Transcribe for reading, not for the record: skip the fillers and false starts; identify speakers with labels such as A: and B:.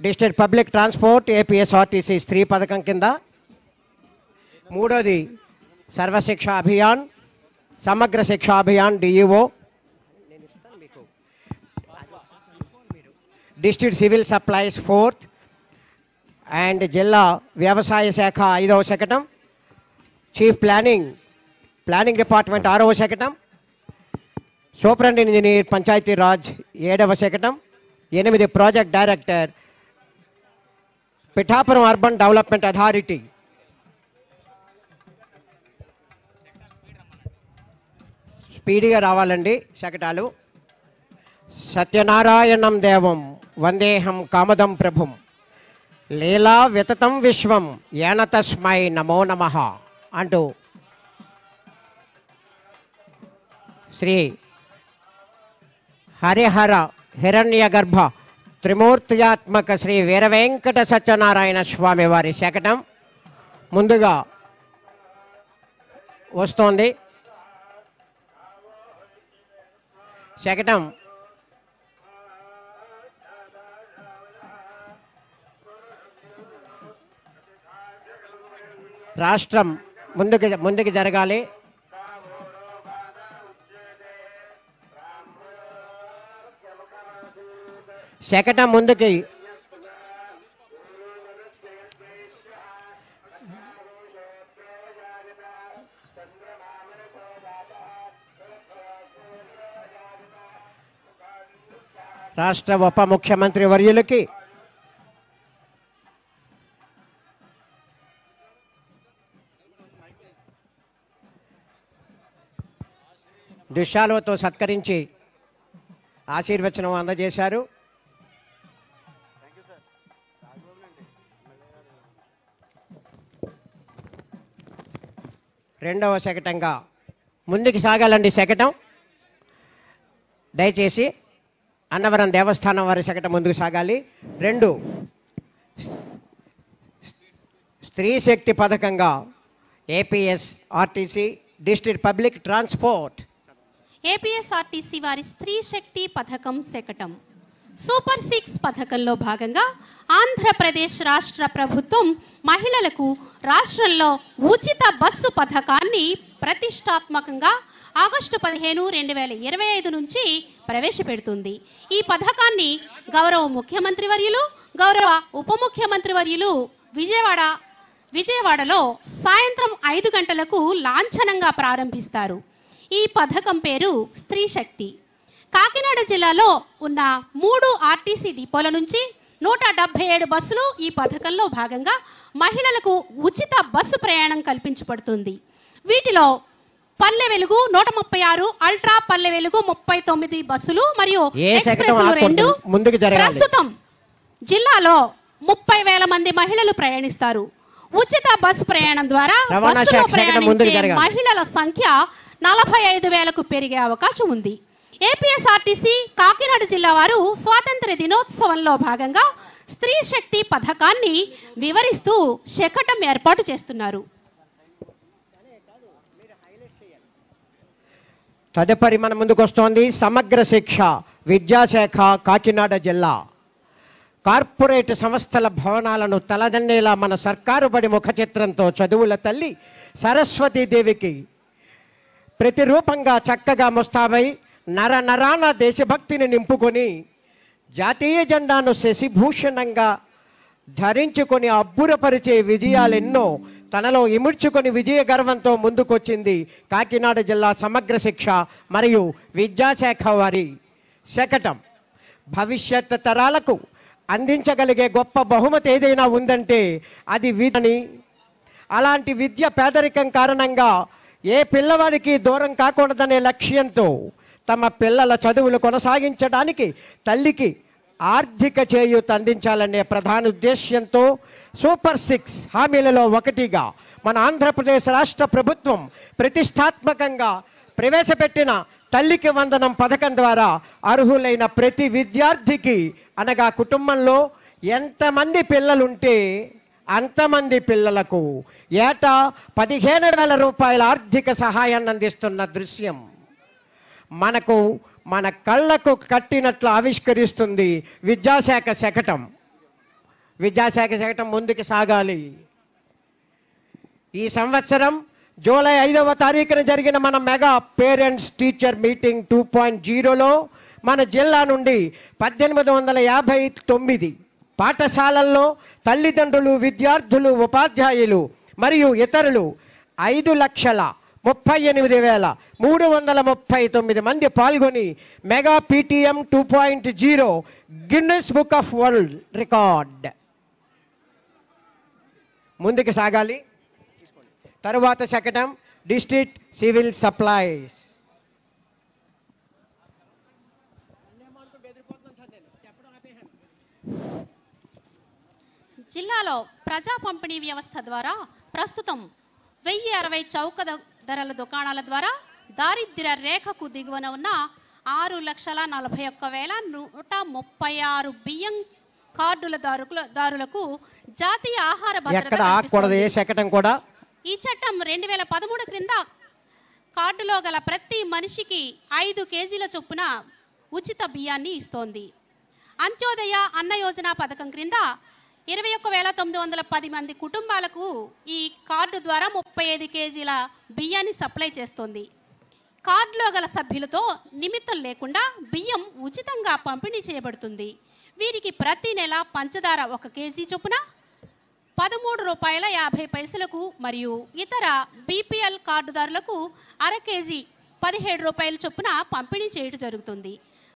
A: District public transport APSRTC స్త్రీ పథకం కింద, మూడోది సర్వశిక్ష అభియాన్, సమగ్ర శిక్ష Abhiyan DEO, district civil supplies fourth and జిల్లా వ్యవసాయ శాఖ 5వ శకటం, చీఫ్ ప్లానింగ్ డిపార్ట్మెంట్ 6వ శకటం, సూపరింట్ ఇంజనీర్ పంచాయతీరాజ్ 7వ శకటం, 8 project director Pithapuram urban development authority. స్పీడ్గా రావాలండి శకటాలు. సత్యనారాయణం దేవం వందేహం కామదం ప్రభుం లీలా వితతం విశ్వం ఏన తస్మై నమో నమః అంటూ శ్రీ హరిహర హిరణ్యగర్భ త్రిమూర్త్యాత్మక శ్రీ వీరవెంకట సత్యనారాయణ స్వామి వారి శకటం ముందుగా వస్తోంది. శకటం రాష్ట్రం ముందుకు జరగాలి. శకటం ముందుకి రాష్ట్ర ఉప ముఖ్యమంత్రి వర్యులకి దుశ్శాలువతో సత్కరించి ఆశీర్వచనం అందజేశారు. రెండవ శకటంగా ముందుకు సాగాలండి. శకటం దయచేసి అన్నవరం దేవస్థానం వారి శకటం ముందుకు సాగాలి. 2 స్త్రీ శక్తి పథకంగా APSRTC district public transport
B: APSRTC వారి స్త్రీ శక్తి పథకం శకటం సూపర్ 6 పథకంలో భాగంగా ఆంధ్రప్రదేశ్ రాష్ట్ర ప్రభుత్వం మహిళలకు రాష్ట్రంలో ఉచిత బస్సు పథకాన్ని ప్రతిష్టాత్మకంగా ఆగస్టు 15, 2025 నుంచి ప్రవేశపెడుతుంది. ఈ పథకాన్ని గౌరవ ముఖ్యమంత్రి వర్యులు, గౌరవ ఉప ముఖ్యమంత్రి వర్యులు విజయవాడలో సాయంత్రం 5 గంటలకు లాంఛనంగా ప్రారంభిస్తారు. ఈ పథకం పేరు స్త్రీ శక్తి. కాకినాడ జిల్లాలో ఉన్న 3 ఆర్టీసీ డిపోల నుంచి 177 బస్సులు ఈ పథకంలో భాగంగా మహిళలకు ఉచిత బస్సు ప్రయాణం కల్పించబడుతుంది. వీటిలో పల్లె వెలుగు 136, అల్ట్రా పల్లె వెలుగు 39 బస్సులు మరియు ఎక్స్ప్రెస్ 2 ప్రస్తుతం జిల్లాలో 30,000 మంది మహిళలు ప్రయాణిస్తారు. ఉచిత బస్సు ప్రయాణం ద్వారా బస్సులో ప్రయాణించే మహిళల సంఖ్య 45,000కు పెరిగే అవకాశం ఉంది. ఏపీఎస్ఆర్టీసీ కాకినాడ జిల్లా వారు స్వాతంత్ర దినోత్సవంలో భాగంగా స్త్రీ శక్తి పథకాన్ని వివరిస్తూ శకటం ఏర్పాటు చేస్తున్నారు.
A: తదుపరి మన ముందుకు వస్తోంది సమగ్ర శిక్ష విద్యాశాఖ కాకినాడ జిల్లా. కార్పొరేట్ సంస్థల భవనాలను తలదన్నేలా మన సర్కారు బడి ముఖ చిత్రంతో చదువుల తల్లి సరస్వతీదేవికి ప్రతిరూపంగా చక్కగా ముస్తాబై నరాన దేశభక్తిని నింపుకొని జాతీయ జెండాను శశిభూషణంగా ధరించుకొని అబ్బురపరిచే విజయాలెన్నో తనలో ఇముడ్చుకొని విజయ గర్వంతో ముందుకొచ్చింది కాకినాడ జిల్లా సమగ్ర శిక్ష మరియు విద్యాశాఖ వారి శకటం. భవిష్యత్ తరాలకు అందించగలిగే గొప్ప బహుమతి ఏదైనా ఉందంటే అది విద్యని. అలాంటి విద్య పేదరికం కారణంగా ఏ పిల్లవాడికి దూరం కాకూడదనే లక్ష్యంతో తమ పిల్లల చదువులు కొనసాగించడానికి తల్లికి ఆర్థిక చేయూత అందించాలనే ప్రధాన ఉద్దేశ్యంతో సూపర్ 6 హామీలలో ఒకటిగా మన ఆంధ్రప్రదేశ్ రాష్ట్ర ప్రభుత్వం ప్రతిష్టాత్మకంగా ప్రవేశపెట్టిన తల్లికి వందనం పథకం ద్వారా అర్హులైన ప్రతి విద్యార్థికి అనగా కుటుంబంలో ఎంతమంది పిల్లలుంటే అంతమంది పిల్లలకు ఏటా 15,000 రూపాయల ఆర్థిక సహాయాన్ని అందిస్తున్న దృశ్యం మన కళ్ళకు కట్టినట్లు ఆవిష్కరిస్తుంది విద్యాశాఖ శకటం. విద్యాశాఖ చేయటం ముందుకు సాగాలి. ఈ సంవత్సరం జూలై 5వ తారీఖున జరిగిన మన మెగా పేరెంట్స్ టీచర్ మీటింగ్ 2.0లో మన జిల్లా నుండి 1859 పాఠశాలల్లో తల్లిదండ్రులు, విద్యార్థులు, ఉపాధ్యాయులు మరియు ఇతరులు 5,38,339 మంది పాల్గొని mega PTM 2.0 Guinness book of world record ముందుకు సాగాలి. తరువాత శకటం డిస్ట్రిక్ట్ సివిల్ సప్లైస్.
B: జిల్లాలో ప్రజా పంపిణీ వ్యవస్థ ద్వారా ప్రస్తుతం 1060 చౌక ధరల దుకాణాల ద్వారా దారిద్ర్య రేఖకు దిగువన ఉన్న 6,41,136 బియ్యం కార్డుల దారులకు జాతీయ ఆహార భద్రత
A: కూడా
B: ఈ చట్టం 2013 క్రింద కార్డులో గల ప్రతి మనిషికి 5 కేజీల చొప్పున ఉచిత బియ్యాన్ని ఇస్తోంది. అంత్యోదయ అన్న యోజన పథకం క్రింద 21,910 మంది కుటుంబాలకు ఈ కార్డు ద్వారా 35 కేజీల బియ్యాన్ని సప్లై చేస్తోంది. కార్డులో గల సభ్యులతో నిమిత్తం లేకుండా బియ్యం ఉచితంగా పంపిణీ చేయబడుతుంది. వీరికి ప్రతి నెల పంచదార 1 కేజీ చొప్పున ₹13.50 మరియు ఇతర BPL కార్డుదారులకు అర కేజీ ₹17 చొప్పున పంపిణీ చేయడం జరుగుతుంది.